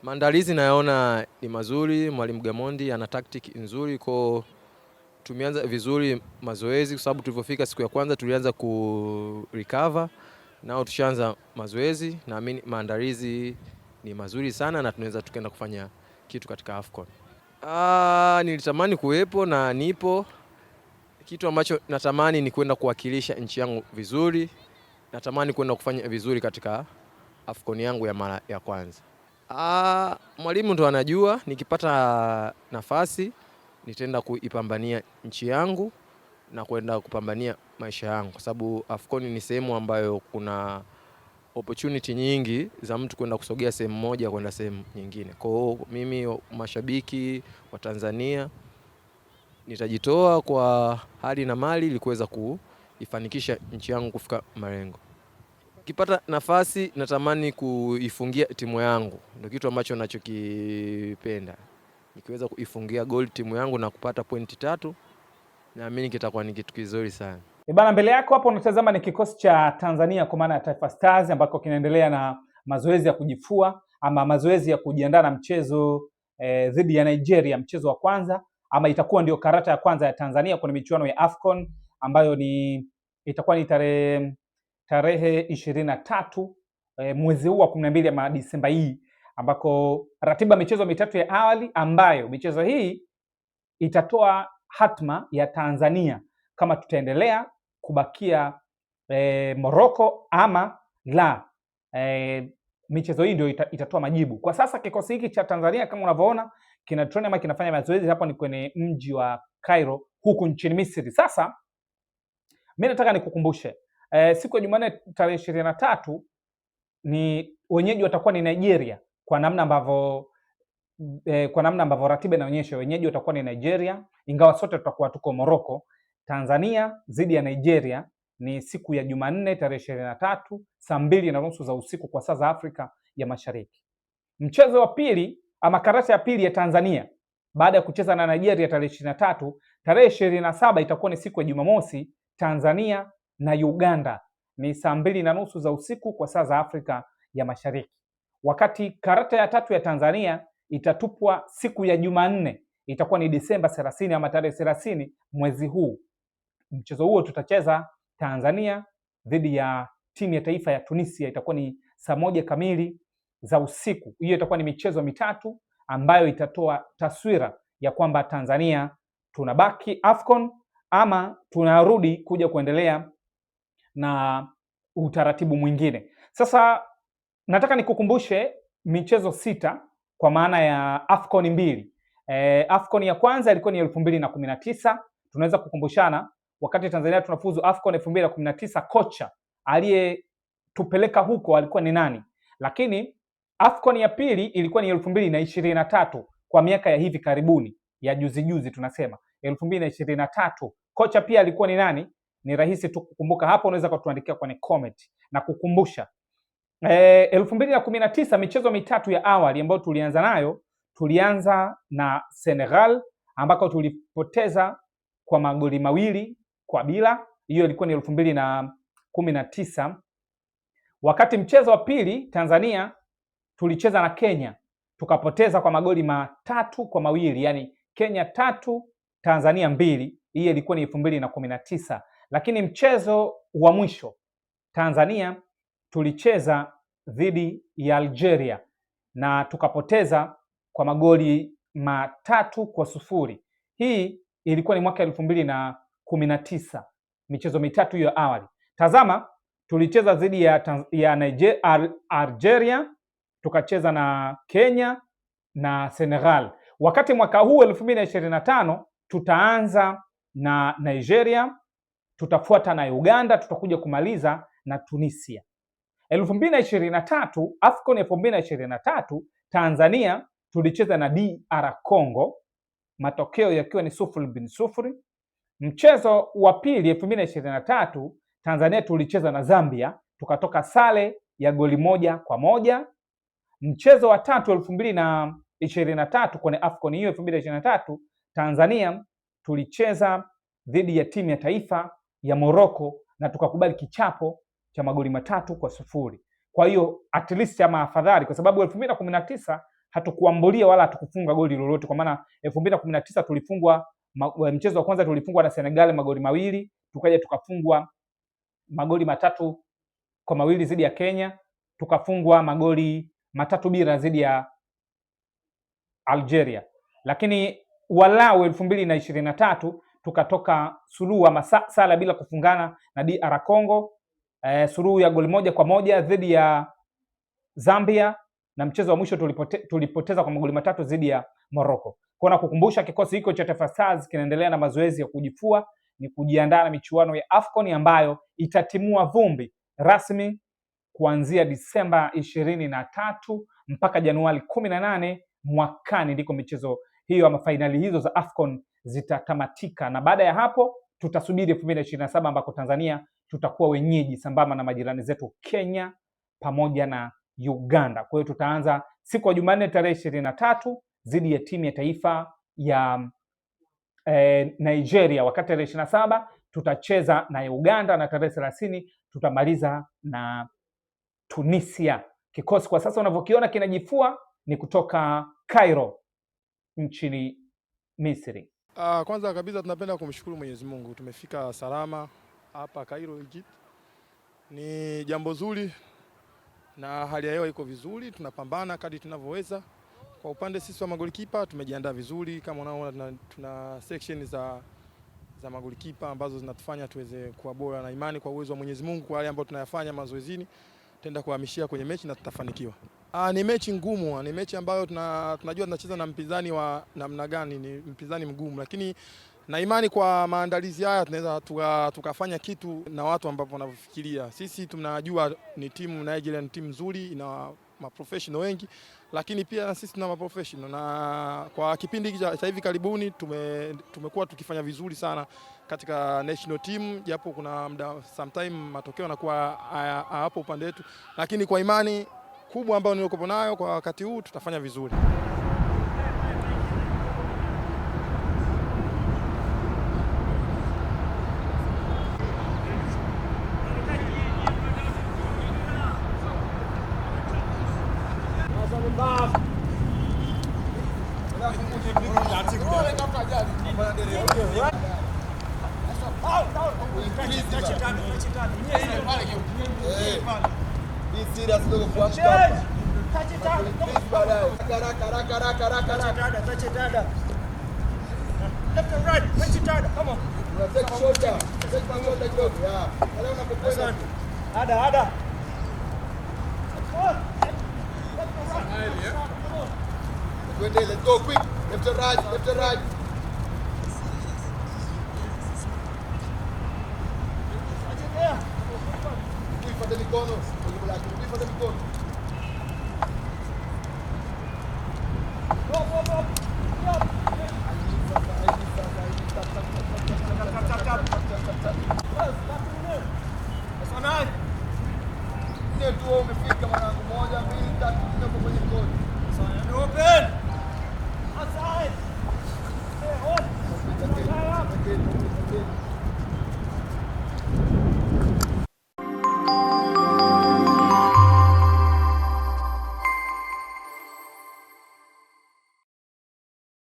Maandalizi nayaona ni mazuri, Mwalimu Gamondi ana tactic nzuri, kwa tumeanza vizuri mazoezi kwa sababu tulipofika siku ya kwanza tulianza recover, nao tushaanza mazoezi, naamini maandalizi ni mazuri sana na tunaweza tukaenda kufanya kitu katika AFCON. Nilitamani kuwepo na nipo. Kitu ambacho natamani ni kwenda kuwakilisha nchi yangu vizuri. Natamani kwenda kufanya vizuri katika AFCON yangu ya mara ya kwanza. Mwalimu ndo anajua, nikipata nafasi nitaenda kuipambania nchi yangu na kwenda kupambania maisha yangu, kwa sababu AFCON ni sehemu ambayo kuna opportunity nyingi za mtu kwenda kusogea sehemu moja kwenda sehemu nyingine. Kwa hiyo mimi, mashabiki wa Tanzania, nitajitoa kwa hali na mali ili kuweza kuifanikisha nchi yangu kufika malengo. Nikipata nafasi natamani kuifungia timu yangu, ndio kitu ambacho ninachokipenda. Nikiweza kuifungia goal timu yangu na kupata pointi 3, naamini kitakuwa ni kitu kizuri sana. Bana, mbele yako hapo unatazama ni kikosi cha Tanzania kwa maana ya Taifa Stars, ambako kinaendelea na mazoezi ya kujifua ama mazoezi ya kujiandaa na mchezo dhidi ya Nigeria, mchezo wa kwanza, ama itakuwa ndio karata ya kwanza ya Tanzania kwenye michuano ya AFCON ambayo itakuwa ni tarehe 23 mwezi huu wa 12 ya Disemba hii, ambako ratiba michezo mitatu ya awali ambayo michezo hii itatoa hatma ya Tanzania kama tutaendelea kubakia Morocco ama la. Michezo hii ndio itatoa majibu. Kwa sasa kikosi hiki cha Tanzania kama unavyoona kinafanya mazoezi hapo ni kwenye mji wa Cairo huku nchini Misri. Sasa mimi nataka nikukumbushe siku ya Jumanne tarehe 23 ni wenyeji watakuwa ni Nigeria, kwa namna ambavyo ratiba inaonyesha wenyeji watakuwa ni Nigeria, ingawa sote tutakuwa tuko Morocco. Tanzania dhidi ya Nigeria ni siku ya Jumanne tarehe 23 saa 2:30 za usiku kwa saa za Afrika ya Mashariki. Mchezo wa pili ama karata ya pili ya Tanzania baada ya kucheza na Nigeria tarehe 23, tarehe 27 itakuwa ni siku ya Jumamosi, Tanzania na Uganda ni saa 2:30 za usiku kwa saa za Afrika ya Mashariki. Wakati karata ya tatu ya Tanzania itatupwa siku ya Jumanne, itakuwa ni Disemba 30 ama tarehe 30 mwezi huu. Mchezo huo tutacheza Tanzania dhidi ya timu ya taifa ya Tunisia, itakuwa ni saa 1 kamili za usiku. Hiyo itakuwa ni michezo mitatu ambayo itatoa taswira ya kwamba Tanzania tunabaki AFCON ama tunarudi kuja kuendelea na utaratibu mwingine. Sasa nataka nikukumbushe michezo 6 kwa maana ya AFCON 2. AFCON ya kwanza ilikuwa ni 2019. Tunaweza kukumbushana wakati Tanzania tunafuzu AFCON 2019 kocha aliyetupeleka huko alikuwa ni nani? Lakini AFCON ya pili ilikuwa ni 2023, kwa miaka ya hivi karibuni ya juzi tunasema 2023. Kocha pia alikuwa ni nani? Ni rahisi tu kukumbuka hapo, unaweza kutuandikia kwenye comment na kukumbusha. 2019 michezo mitatu ya awali ambayo tulianza nayo, tulianza na Senegal ambako tulipoteza kwa magoli 2-0. Hiyo ilikuwa ni 2019. Wakati mchezo wa pili Tanzania tulicheza na Kenya tukapoteza kwa magoli 3-2, yani Kenya 3 Tanzania 2. Hiyo ilikuwa ni 2019. Lakini mchezo wa mwisho Tanzania tulicheza dhidi ya Algeria na tukapoteza kwa magoli 3-0. Hii ilikuwa ni mwaka 2019, michezo mitatu hiyo awali. Tazama, tulicheza dhidi ya Algeria, tukacheza na Kenya na Senegal. Wakati mwaka huu 2025 tutaanza na Nigeria, tutafuata na Uganda, tutakuja kumaliza na Tunisia. 2023 AFCON 2023 Tanzania tulicheza na DR Congo, matokeo yakiwa ni 0-0. Mchezo wa pili 2023 Tanzania tulicheza na Zambia, tukatoka sare ya goli 1-1. Mchezo wa tatu 2023 kwenye AFCON hiyo 2023 Tanzania tulicheza dhidi ya timu ya taifa ya Morocco na tukakubali kichapo cha magoli 3-0. Kwa hiyo at least ama afadhali, kwa sababu 2019 hatukuambulia wala hatukufunga goli lolote, kwa maana 2019 tulifungwa mchezo wa kwanza tulifungwa na Senegal magoli 2, tukaja tukafungwa magoli 3-2 dhidi ya Kenya, tukafungwa magoli 3-0 dhidi ya Algeria. Lakini walau 2023 tukatoka suluhu ama sala bila kufungana na DR Congo, suluhu ya goli 1-1 dhidi ya Zambia, na mchezo wa mwisho tulipoteza kwa magoli 3 dhidi ya Morocco. Kwa kukumbusha, kikosi hiko cha Taifa Stars kinaendelea na mazoezi ya kujifua, ni kujiandaa na michuano ya AFCON ambayo itatimua vumbi rasmi kuanzia Disemba 23 mpaka Januari 18 mwakani, ndiko michezo hiyo ama fainali hizo za AFCON zitatamatika, na baada ya hapo tutasubiri 2027 ambako Tanzania tutakuwa wenyeji sambamba na majirani zetu Kenya pamoja na Uganda. Kwa hiyo tutaanza siku ya Jumanne tarehe 23 dhidi ya timu ya taifa ya Nigeria, wakati tarehe 27 tutacheza na Uganda, na tarehe 30 tutamaliza na Tunisia. Kikosi kwa sasa unavyokiona kinajifua ni kutoka Cairo nchini Misri. Kwanza kabisa tunapenda kumshukuru Mwenyezi Mungu, tumefika salama hapa Cairo Egypt. Ni jambo zuri na hali ya hewa iko vizuri, tunapambana kadri tunavyoweza. Kwa upande sisi wa magolikipa tumejiandaa vizuri, kama unaona tuna section za magolikipa ambazo zinatufanya tuweze kuwa bora, na imani kwa uwezo wa Mwenyezi Mungu kwa wale ambao tunayafanya mazoezini tenda kuhamishia kwenye mechi na tutafanikiwa. Ni mechi ngumu, ni mechi ambayo tunajua tunacheza na mpinzani wa namna gani, ni mpinzani mgumu, lakini na imani kwa maandalizi haya tunaweza tukafanya kitu na watu ambao wanafikiria. Sisi tunajua ni timu Nigeria, ni timu nzuri, ina maprofessional wengi, lakini pia na sisi tuna maprofessional, na kwa kipindi cha hivi karibuni tumekuwa tukifanya vizuri sana katika national team, japo kuna muda sometime matokeo yanakuwa hapo upande wetu, lakini kwa imani kubwa ambayo nilikopo nayo kwa wakati huu tutafanya vizuri. Let's go quick. Left to right, left to right. Qui fate il cono, fate il cono.